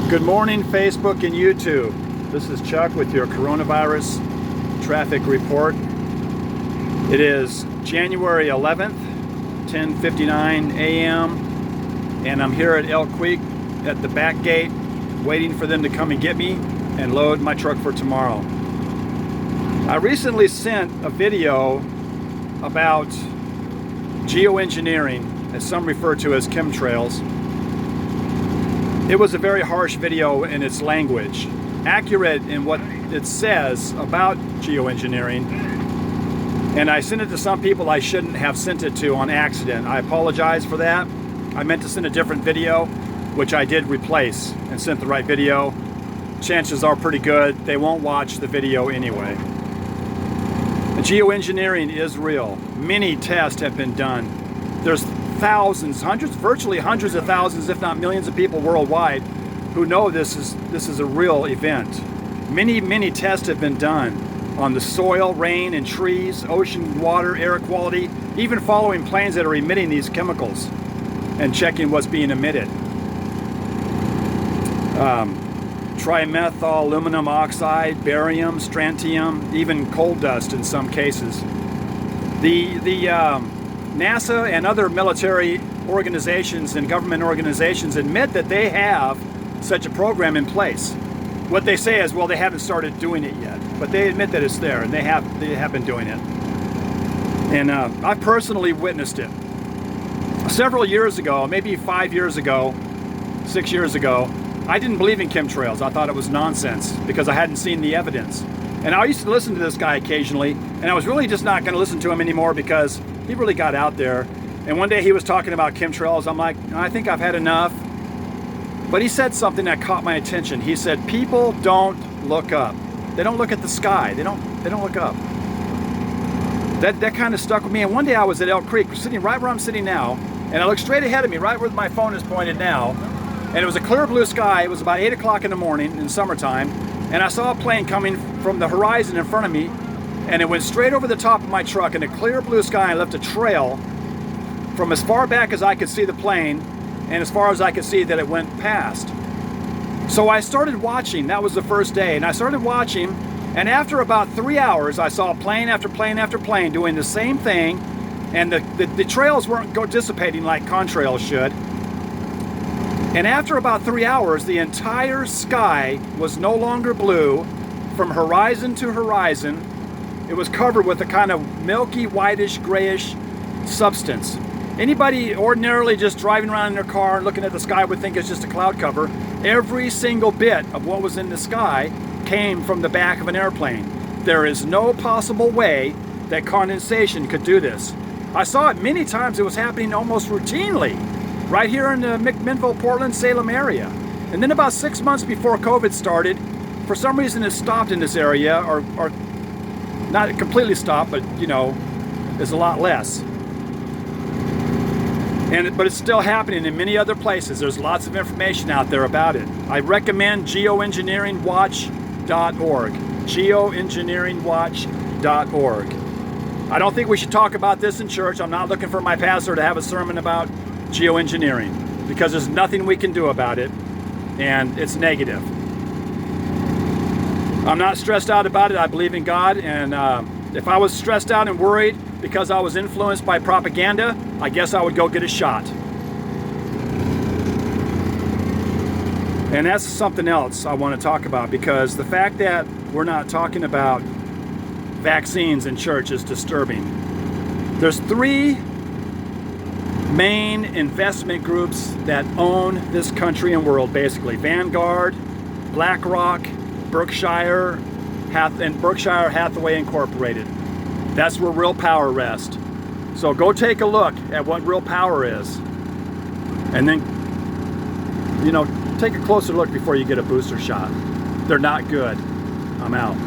Good morning, Facebook and YouTube. This is Chuck with your coronavirus traffic report. It is January 11th, 10:59 a.m. and I'm here at Elk Creek at the back gate waiting for them to come and get me and load my truck for tomorrow. I recently sent a video about geoengineering, as some refer to as chemtrails. It was a very harsh video in its language, accurate in what it says about geoengineering, and I sent it to some people I shouldn't have sent it to on accident. I apologize for that. I meant to send a different video, which I did replace and sent the right video. Chances are pretty good they won't watch the video anyway. Geoengineering is real. Many tests have been done. There's thousands, hundreds, virtually hundreds of thousands, if not millions of people worldwide who know this is a real event. Many tests have been done on the soil, rain, and trees, ocean water, air quality, even following planes that are emitting these chemicals and checking what's being emitted. Trimethyl aluminum oxide, barium, strontium, even coal dust in some cases. NASA and other military organizations and government organizations admit that they have such a program in place. What they say is, well, they haven't started doing it yet, but they admit that it's there, and they have been doing it. And I've personally witnessed it. Several years ago, maybe 5 years ago, 6 years ago, I didn't believe in chemtrails. I thought it was nonsense because I hadn't seen the evidence. And I used to listen to this guy occasionally, and I was really just not going to listen to him anymore because he really got out there. And one day he was talking about chemtrails. I'm like, I think I've had enough. But he said something that caught my attention. He said, people don't look up. They don't look at the sky. They don't look up. That kind of stuck with me. And one day I was at Elk Creek, sitting right where I'm sitting now, and I looked straight ahead of me, right where my phone is pointed now. And it was a clear blue sky. It was about 8 o'clock in the morning in summertime. And I saw a plane coming from the horizon in front of me, and it went straight over the top of my truck in a clear blue sky and left a trail from as far back as I could see the plane and as far as I could see that it went past. So I started watching. That was the first day, and I started watching, and after about 3 hours I saw plane after plane after plane doing the same thing, and the trails weren't dissipating like contrails should. And after about 3 hours, the entire sky was no longer blue from horizon to horizon. It was covered with a kind of milky, whitish, grayish substance. Anybody ordinarily just driving around in their car and looking at the sky would think it's just a cloud cover. Every single bit of what was in the sky came from the back of an airplane. There is no possible way that condensation could do this. I saw it many times. It was happening almost routinely right here in the McMinnville, Portland, Salem area. And then about 6 months before COVID started, for some reason it stopped in this area, or not completely stopped, but you know, there's a lot less. But it's still happening in many other places. There's lots of information out there about it. I recommend geoengineeringwatch.org. geoengineeringwatch.org. I don't think we should talk about this in church. I'm not looking for my pastor to have a sermon about geoengineering because there's nothing we can do about it, and it's negative. I'm not stressed out about it. I believe in God, and if I was stressed out and worried because I was influenced by propaganda, I guess I would go get a shot. And that's something else I want to talk about, because the fact that we're not talking about vaccines in church is disturbing. There's 3 main investment groups that own this country and world, basically. Vanguard, BlackRock, Berkshire Hathaway Incorporated. That's where real power rests. So go take a look at what real power is. And then, take a closer look before you get a booster shot. They're not good. I'm out.